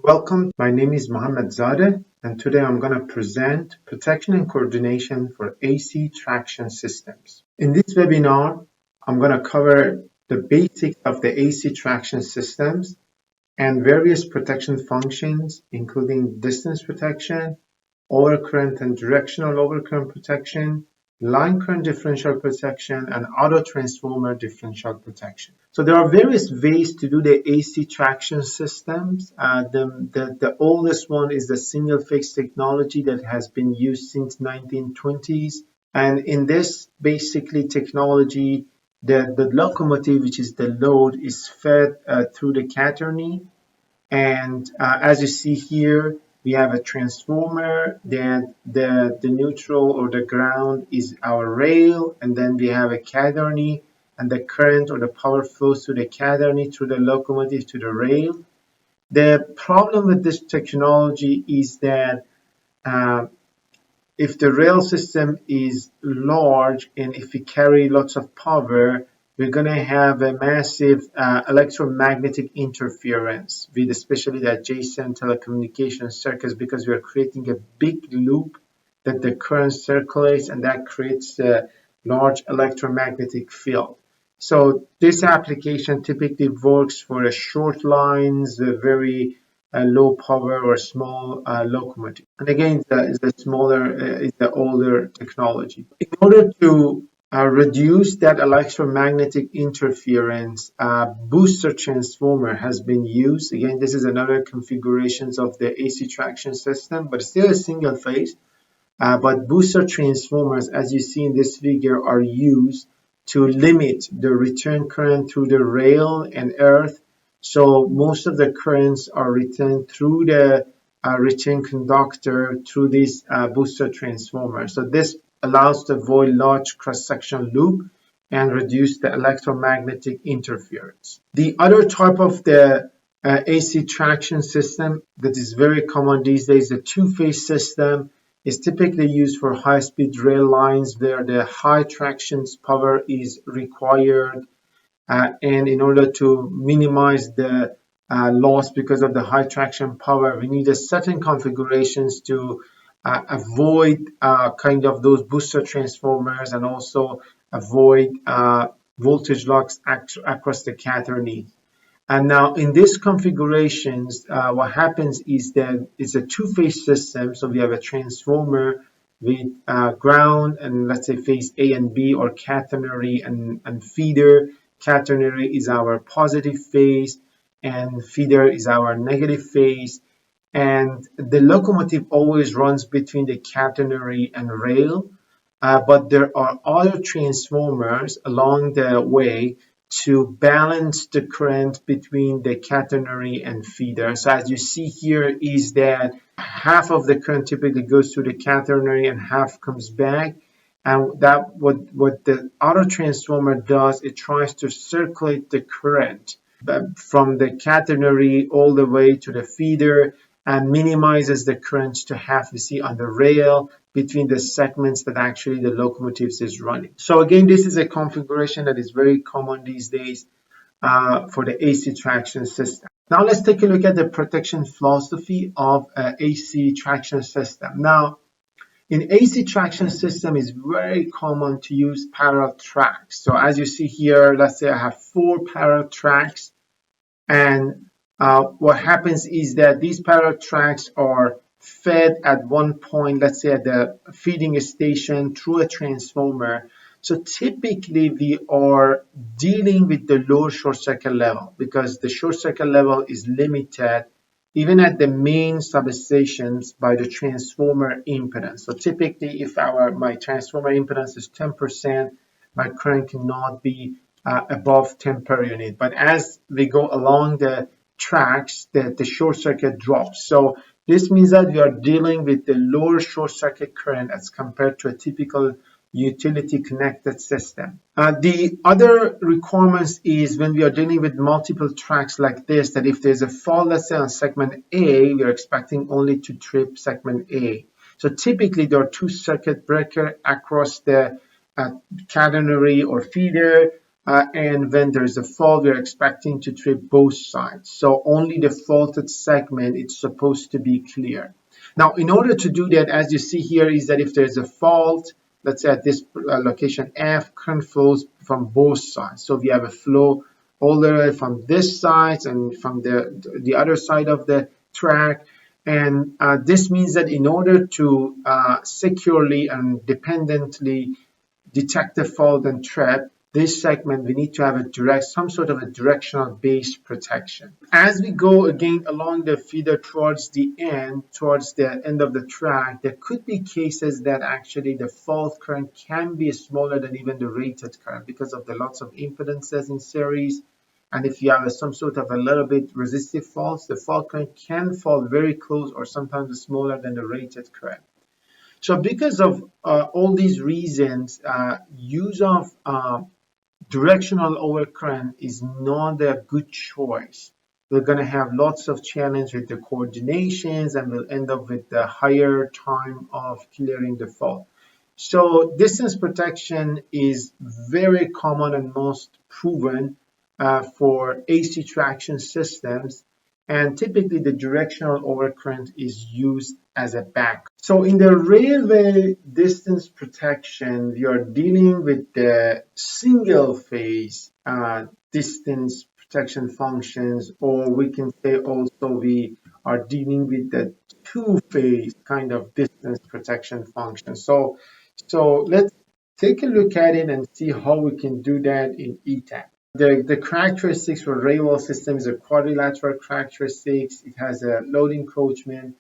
Welcome, my name is Mohammed Zadeh, and today I'm going to present protection and coordination for AC traction systems. In this webinar, I'm going to cover the basics of the AC traction systems and various protection functions, including distance protection, overcurrent and directional overcurrent protection, line current differential protection, and auto transformer differential protection. So there are various ways to do the AC traction systems. The oldest one is the single phase technology that has been used since 1920s. And in this basically technology, the locomotive, which is the load, is fed through the catenary. And as you see here, we have a transformer, then the neutral or the ground is our rail, and then we have a catenary, and the current or the power flows through the catenary, through the locomotive to the rail. The problem with this technology is that if the rail system is large and if we carry lots of power, we're going to have a massive electromagnetic interference with especially the adjacent telecommunication circuits, because we are creating a big loop that the current circulates, and that creates a large electromagnetic field. So this application typically works for a short lines, very low power or small locomotive. And again, is the older technology. In order to reduce that electromagnetic interference, booster transformer has been used. Again, this is another configurations of the AC traction system, but still a single phase. But booster transformers, as you see in this figure, are used to limit the return current through the rail and earth. So most of the currents are returned through the return conductor through this booster transformer. So this allows to avoid large cross-section loop and reduce the electromagnetic interference. The other type of the AC traction system that is very common these days, the two-phase system, is typically used for high-speed rail lines where the high traction power is required. And in order to minimize the loss because of the high traction power, we need a certain configurations to avoid kind of those booster transformers and also avoid voltage locks across the catenary. And now in these configurations, what happens is that it's a two-phase system. So we have a transformer with ground and let's say phase A and B, or catenary and feeder. Catenary is our positive phase and feeder is our negative phase. And the locomotive always runs between the catenary and rail, but there are other transformers along the way to balance the current between the catenary and feeder. So as you see here is that half of the current typically goes to the catenary and half comes back. And that what the auto transformer does, it tries to circulate the current from the catenary all the way to the feeder and minimizes the current to half you see on the rail between the segments that actually the locomotives is running. So again, this is a configuration that is very common these days for the AC traction system. Now let's take a look at the protection philosophy of AC traction system. Now, in AC traction system, is very common to use parallel tracks. So as you see here, let's say I have 4 parallel tracks, and what happens is that these parallel tracks are fed at one point, let's say at the feeding station through a transformer. So typically we are dealing with the lower short circuit level because the short circuit level is limited even at the main substations by the transformer impedance. So typically if my transformer impedance is 10%, my current cannot be above 10 per unit. But as we go along the tracks, the short circuit drops. So this means that we are dealing with the lower short circuit current as compared to a typical utility connected system. The other requirements is when we are dealing with multiple tracks like this, that if there's a fault, let's say on segment A, we are expecting only to trip segment A. So typically there are 2 circuit breakers across the catenary or feeder. and when there's a fault, we're expecting to trip both sides. So only the faulted segment it's supposed to be clear. Now, in order to do that, as you see here, is that if there's a fault, let's say at this location F, current flows from both sides. So we have a flow all the way from this side and from the other side of the track. And this means that in order to securely and dependently detect the fault and trap, this segment we need to have some sort of a directional based protection. As we go again along the feeder towards the end of the track, there could be cases that actually the fault current can be smaller than even the rated current because of the lots of impedances in series. And if you have some sort of a little bit resistive faults, the fault current can fall very close or sometimes smaller than the rated current. So because of all these reasons, use of directional overcurrent is not a good choice. We're going to have lots of challenge with the coordinations and we'll end up with the higher time of clearing the fault. So distance protection is very common and most proven for AC traction systems, and typically the directional overcurrent is used as a backup. So in the railway distance protection, we are dealing with the single phase distance protection functions, or we can say also we are dealing with the two-phase kind of distance protection function. So let's take a look at it and see how we can do that in ETAP. The characteristics for railway system is a quadrilateral characteristics. It has a load encroachment,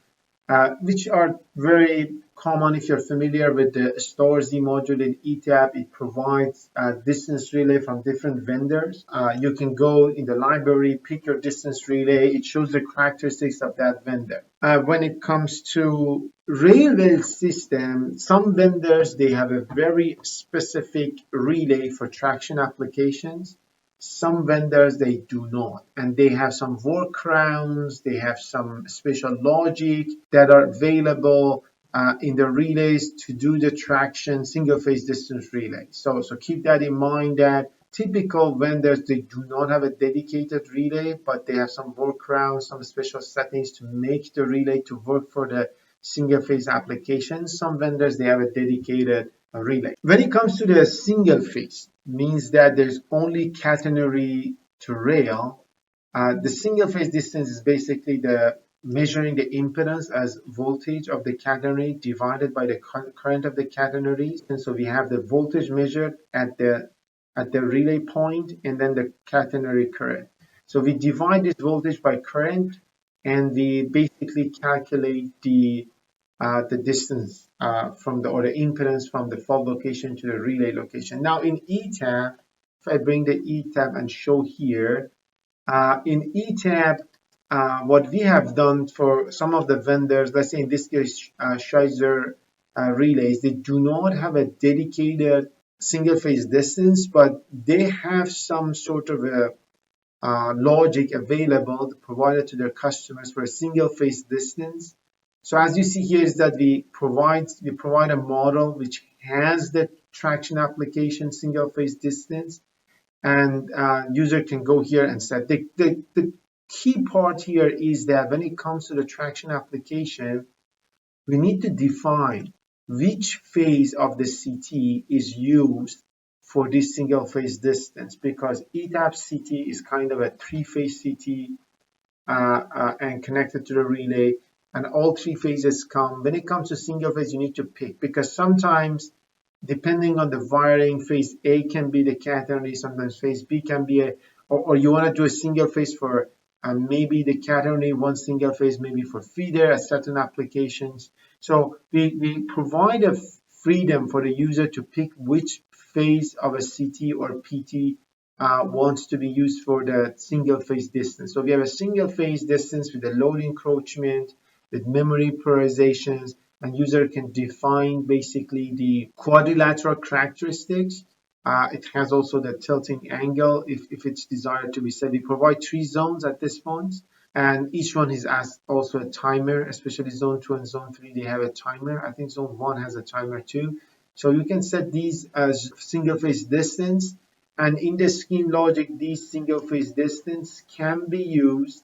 which are very common if you're familiar with the StarZ module in ETAP. It provides distance relay from different vendors. You can go in the library, pick your distance relay. It shows the characteristics of that vendor. When it comes to railway system, some vendors, they have a very specific relay for traction applications. Some vendors, they do not, and they have some workarounds, they have some special logic that are available in the relays to do the traction single phase distance relay. So keep that in mind that typical vendors, they do not have a dedicated relay, but they have some workarounds, some special settings to make the relay to work for the single phase application. Some vendors, they have a dedicated relay. When it comes to the single phase, means that there's only catenary to rail. The single phase distance is basically the measuring the impedance as voltage of the catenary divided by the current of the catenary. And so we have the voltage measured at the relay point and then the catenary current. So we divide this voltage by current and we basically calculate the distance or the impedance from the fault location to the relay location. Now in ETAP, if I bring the ETAP and show here, in ETAP, what we have done for some of the vendors, let's say in this case, Scheiser relays, they do not have a dedicated single phase distance, but they have some sort of a logic available provided to their customers for a single phase distance. So as you see here is that we provide a model which has the traction application single phase distance, and user can go here and set. The key part here is that when it comes to the traction application, we need to define which phase of the CT is used for this single phase distance, because ETAP CT is kind of a three-phase CT and connected to the relay, and all three phases come. When it comes to single phase, you need to pick, because sometimes depending on the wiring, phase A can be the catenary, sometimes phase B can be or you want to do a single phase for maybe the catenary, one single phase maybe for feeder at certain applications. So we provide a freedom for the user to pick which phase of a CT or PT wants to be used for the single phase distance. So we have a single phase distance with a load encroachment, with memory polarizations, and user can define basically the quadrilateral characteristics. It has also the tilting angle if it's desired to be set. We provide 3 zones at this point, and each one is also a timer, especially zone 2 and zone 3, they have a timer. I think zone 1 has a timer too. So you can set these as single phase distance, And in the scheme logic, these single phase distance can be used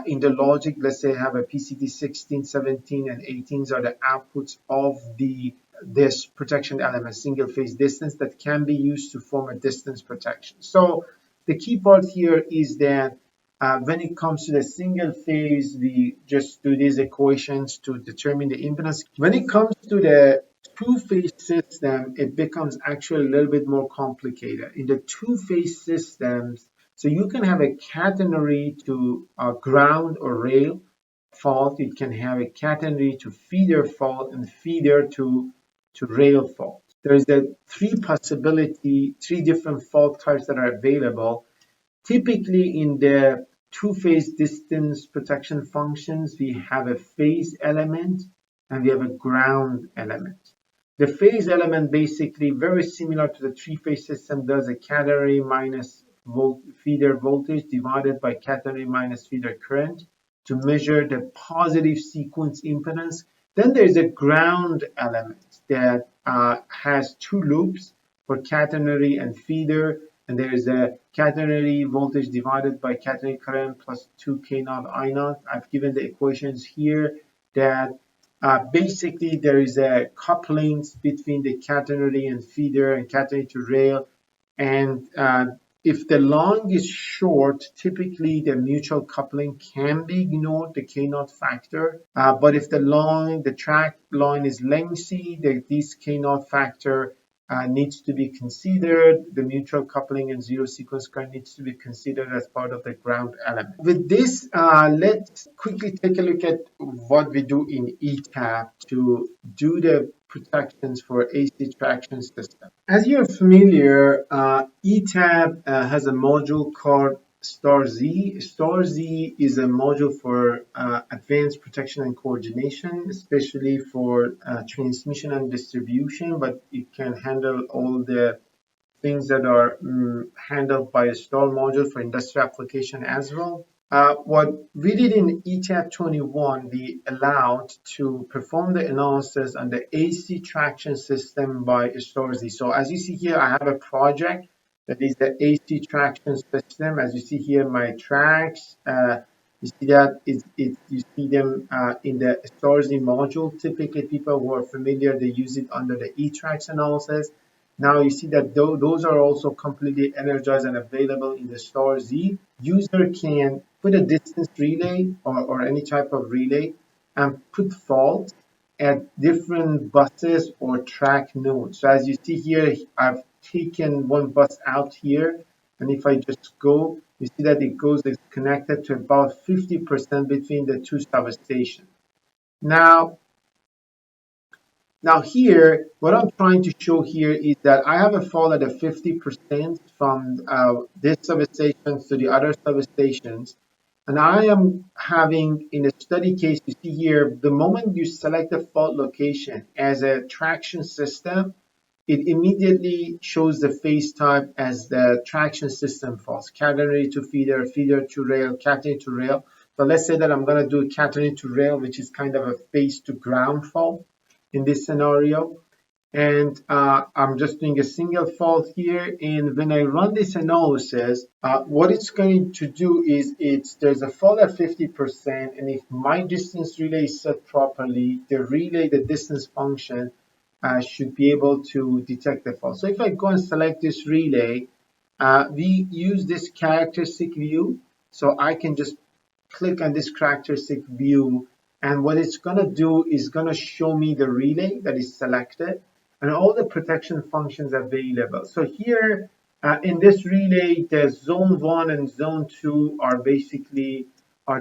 in the logic. Let's say I have a PCT 16, 17, and 18s are the outputs of this protection element, single phase distance, that can be used to form a distance protection. So the key part here is that when it comes to the single phase, we just do these equations to determine the impedance. When it comes to the two-phase system, it becomes actually a little bit more complicated. In the two-phase systems, so you can have a catenary to ground or rail fault. You can have a catenary to feeder fault and feeder to rail fault. There's the three different fault types that are available. Typically in the two-phase distance protection functions, we have a phase element and we have a ground element. The phase element basically very similar to the three-phase system, does a catenary minus feeder voltage divided by catenary minus feeder current to measure the positive sequence impedance. Then there's a ground element that has two loops for catenary and feeder, and there is a catenary voltage divided by catenary current plus 2 K naught I naught. I've given the equations here that basically there is a couplings between the catenary and feeder and catenary to rail, and if the line is short, typically the mutual coupling can be ignored, the K naught factor. But if the track line is lengthy, this K naught factor needs to be considered. The mutual coupling and zero sequence current needs to be considered as part of the ground element. With this, let's quickly take a look at what we do in ETAP to do the protections for AC traction system. As you're familiar, ETAP has a module called StarZ. StarZ is a module for advanced protection and coordination, especially for transmission and distribution, but it can handle all the things that are handled by a STAR module for industrial application as well. What we did in ETAP 21, we allowed to perform the analysis on the AC traction system by StarZ. So as you see here, I have a project that is the AC traction system. As you see here, my tracks, you see that you see them in the StarZ module. Typically, people who are familiar, they use it under the E-tracks analysis. Now you see that those are also completely energized and available in the StarZ. User can put a distance relay or any type of relay and put faults at different buses or track nodes. So as you see here, I've taken one bus out here, and if I just go, you see that it's connected to about 50% between the two substations. Now here, what I'm trying to show here is that I have a fault at a 50% from this substation to the other substations. And I am having, in a study case, you see here, the moment you select the fault location as a traction system, it immediately shows the phase type as the traction system faults, catenary to feeder, feeder to rail, catenary to rail. So let's say that I'm going to do catenary to rail, which is kind of a phase to ground fault in this scenario, and I'm just doing a single fault here. And when I run this analysis, what it's going to do is there's a fault at 50%, and if my distance relay is set properly, the distance function should be able to detect the fault. So if I go and select this relay, we use this characteristic view, so I can just click on this characteristic view, and what it's going to do is going to show me the relay that is selected and all the protection functions available. So here in this relay, the zone 1 and zone 2 are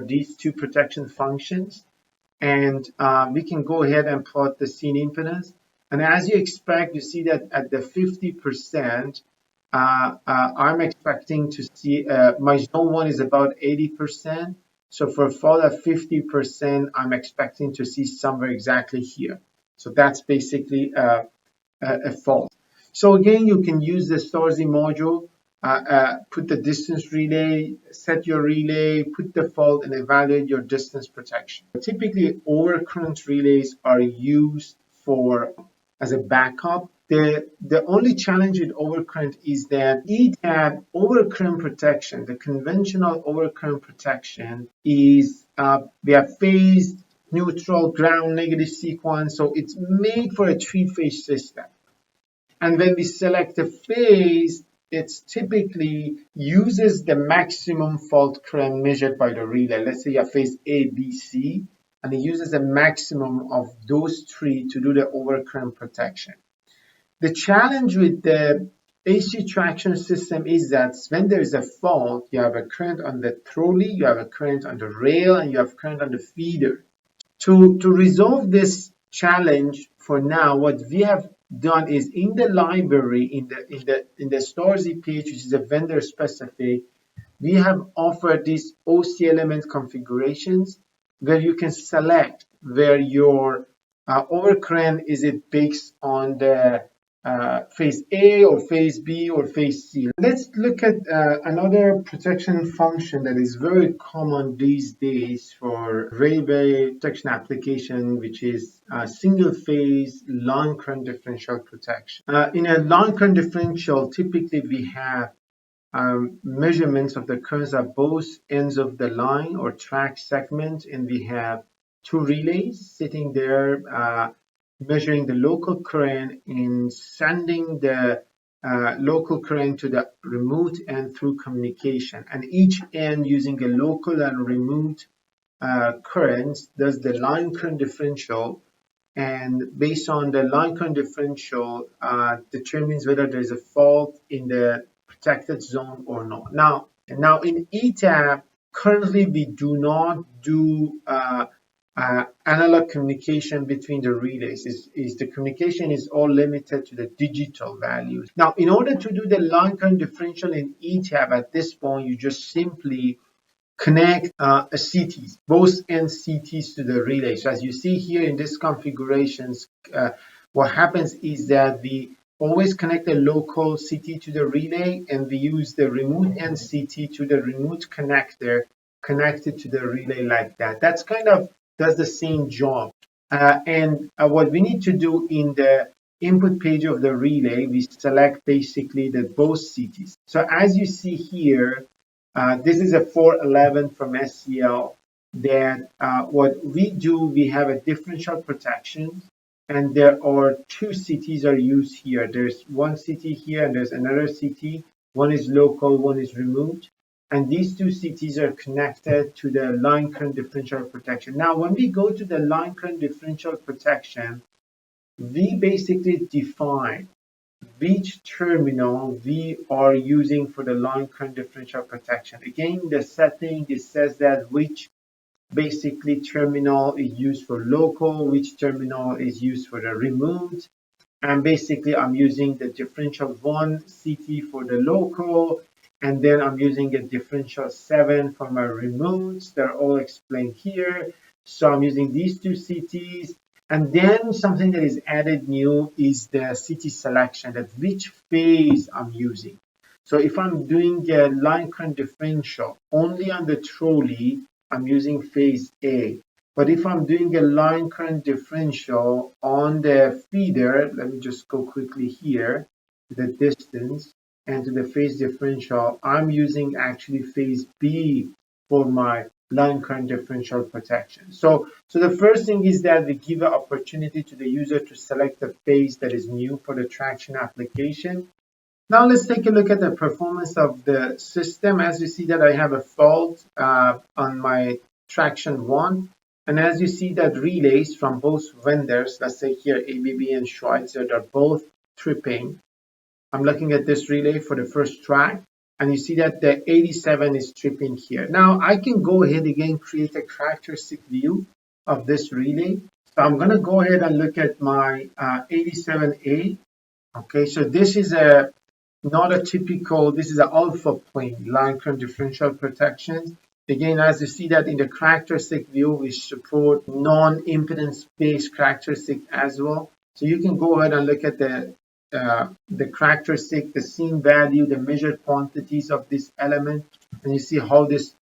these two protection functions, and we can go ahead and plot the scene impedance. And as you expect, you see that at the 50%, I'm expecting to see my zone 1 is about 80%. So for a fault at 50%, I'm expecting to see somewhere exactly here. So that's basically a fault. So again, you can use the StarZ module, put the distance relay, set your relay, put the fault, and evaluate your distance protection. Typically, overcurrent relays are used as a backup The only challenge with overcurrent is that ETAP overcurrent protection, the conventional overcurrent protection, is we have phase, neutral, ground, negative sequence, so it's made for a three-phase system. And when we select a phase, it's typically uses the maximum fault current measured by the relay. Let's say you have phase A, B, C, and it uses a maximum of those three to do the overcurrent protection. The challenge with the AC traction system is that when there is a fault, you have a current on the trolley, you have a current on the rail, and you have current on the feeder. To resolve this challenge for now, what we have done is in the library, in the StarZ page, which is a vendor specific, we have offered these OC element configurations where you can select where your overcurrent is it based on the phase A or phase B or phase C. Let's look at another protection function that is very common these days for railway protection application, which is single phase line current differential protection. In a line current differential, typically we have measurements of the currents at both ends of the line or track segment, and we have two relays sitting there measuring the local current and sending the local current to the remote end through communication, and each end using a local and remote currents does the line current differential, and based on the line current differential determines whether there's a fault in the protected zone or not. Now in ETAP, currently we do not do analog communication between the relays. The communication is all limited to the digital values. Now, in order to do the line current differential in ETAP at this point, you just simply connect CTs, both end CTs to the relay. So as you see here in this configurations, what happens is that we always connect the local CT to the relay, and we use the remote end CT to the remote connector connected to the relay like that. That's kind of does the same job. And what we need to do in the input page of the relay, we select basically the both CTs. So as you see here, this is a 411 from SCL that what we do, we have a differential protection, and there are two CTs are used here. There's one CT here and there's another CT. One is local, one is remote. And these two CTs are connected to the line current differential protection. Now, when we go to the line current differential protection, we basically define which terminal we are using for the line current differential protection. Again, the setting, it says that which basically terminal is used for local, which terminal is used for the remote. And basically, I'm using the differential 1 CT for the local, and then I'm using a differential 7 for my remotes. They're all explained here. So I'm using these two CTs. And then something that is added new is the CT selection, that which phase I'm using. So if I'm doing a line current differential only on the trolley, I'm using phase A. But if I'm doing a line current differential on the feeder, let me just go quickly here to the distance and to the phase differential, I'm using actually phase B for my line current differential protection. So the first thing is that we give an opportunity to the user to select the phase that is new for the traction application. Now let's take a look at the performance of the system. As you see that I have a fault on my traction 1. And as you see that relays from both vendors, let's say here ABB and Schweitzer, they're both tripping. I'm looking at this relay for the first track, and you see that the 87 is tripping here. Now I can go ahead again, create a characteristic view of this relay. So I'm going to go ahead and look at my 87A. Okay, so this is not a typical, this is an alpha plane line current differential protection. Again, as you see that in the characteristic view, we support non-impedance based characteristic as well. So you can go ahead and look at the characteristic, the scene value, the measured quantities of this element, and you see how this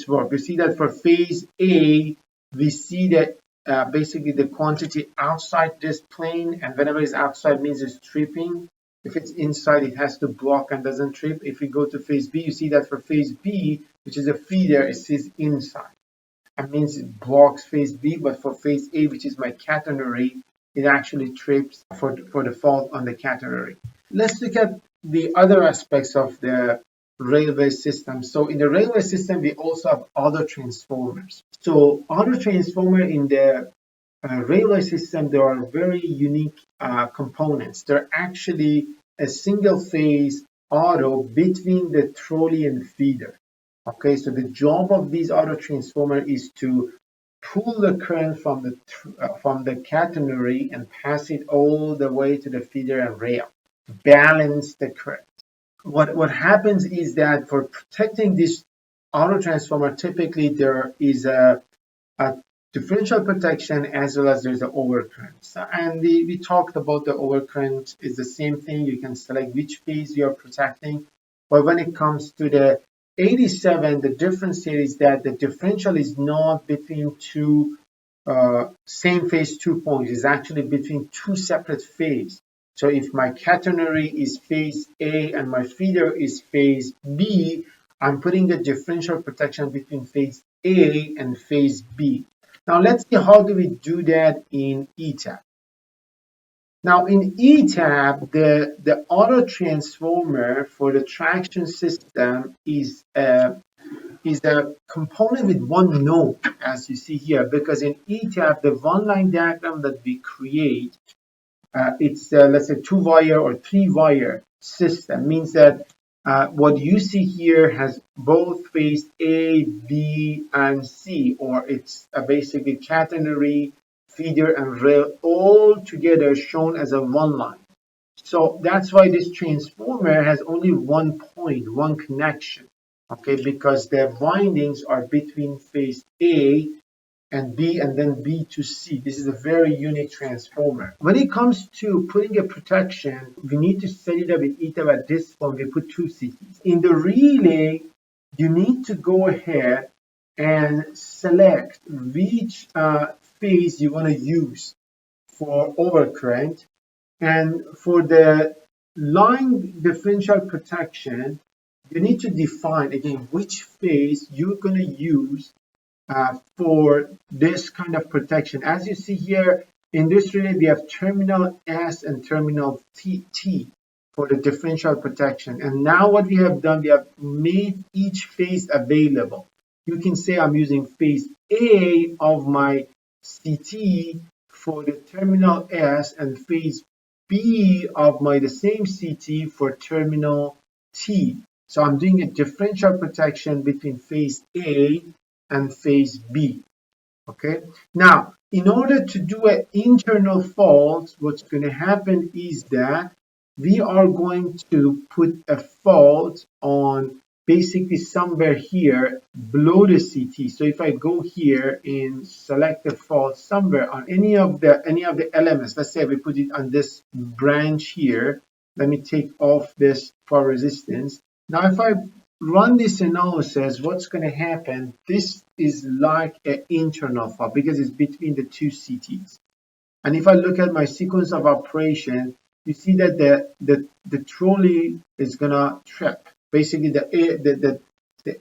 works. You see that for phase A, we see that basically the quantity outside this plane, and whenever it's outside means it's tripping. If it's inside, it has to block and doesn't trip. If we go to phase B, you see that for phase B, which is a feeder, it says inside. That means it blocks phase B, but for phase A, which is my catenary, it actually trips for the fault on the catenary. Let's look at the other aspects of the railway system. So in the railway system, we also have auto transformers. So auto transformer in the railway system, there are very unique components. They're actually a single phase auto between the trolley and feeder. Okay, so the job of these auto transformer is to pull the current from the catenary and pass it all the way to the feeder and rail, balance the current. What happens is that for protecting this auto transformer, typically there is a differential protection as well as there's an overcurrent. So, and we talked about the overcurrent is the same thing. You can select which phase you're protecting. But when it comes to the 87, the difference here is that the differential is not between two same phase 2 points. It's actually between two separate phases. So if my catenary is phase A and my feeder is phase B, I'm putting the differential protection between phase A and phase B. Now let's see how do we do that in ETAP. Now in ETAP, the auto transformer for the traction system is a component with one node, as you see here, because in ETAP, the one-line diagram that we create, it's let's say 2-wire or 3-wire system, means that what you see here has both phase A, B, and C, or it's basically catenary, feeder, and rail all together shown as a one line. So that's why this transformer has only one point, one connection, okay, because the windings are between phase A and B and then B to C. This is a very unique transformer. When it comes to putting a protection, we need to set it up in ETAP at this point. We put 2 CTs. In the relay, you need to go ahead and select which phase you want to use for overcurrent. And for the line differential protection, you need to define again which phase you're going to use for this kind of protection. As you see here, in this relay, we have terminal S and terminal T for the differential protection. And now what we have done, we have made each phase available. You can say I'm using phase A of my CT for the terminal S and phase B of the same CT for terminal T. So I'm doing a differential protection between phase A and phase B. Okay. Now, in order to do an internal fault, what's going to happen is that we are going to put a fault on basically somewhere here below the CT. So if I go here and select a fault somewhere on any of the elements, let's say we put it on this branch here. Let me take off this for resistance. Now, if I run this analysis, what's going to happen? This is like an internal fault because it's between the 2 CTs. And if I look at my sequence of operation, you see that the trolley is going to trip. Basically, the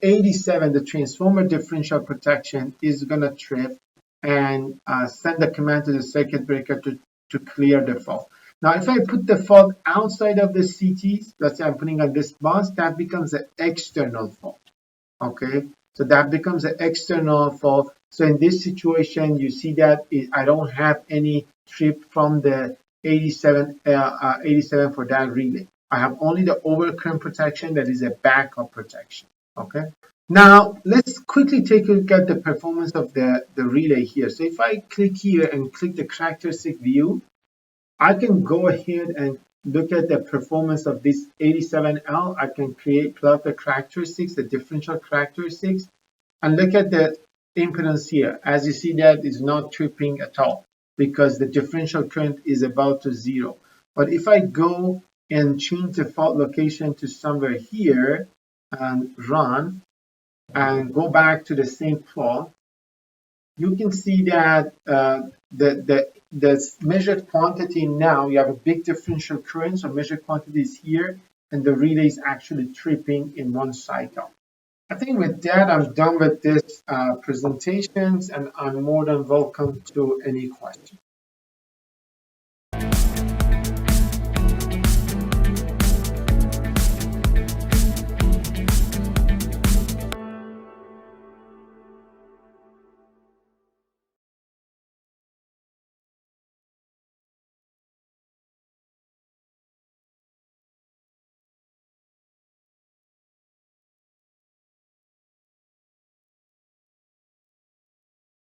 87, the transformer differential protection, is going to trip and send a command to the circuit breaker to clear the fault. Now, if I put the fault outside of the CTs, let's say I'm putting on this bus, that becomes an external fault. Okay, so that becomes an external fault. So in this situation, you see that I don't have any trip from the 87 for that relay. I have only the overcurrent protection that is a backup protection. Okay. Now, let's quickly take a look at the performance of the relay here. So if I click here and click the characteristic view, I can go ahead and look at the performance of this 87L. I can plot the characteristics, the differential characteristics, and look at the impedance here. As you see, that is not tripping at all because the differential current is about to 0. But if I go and change the fault location to somewhere here and run and go back to the same plot, you can see that the measured quantity now, you have a big differential current, so measured quantity is here, and the relay is actually tripping in one cycle. I think with that, I'm done with this presentations, and I'm more than welcome to any questions.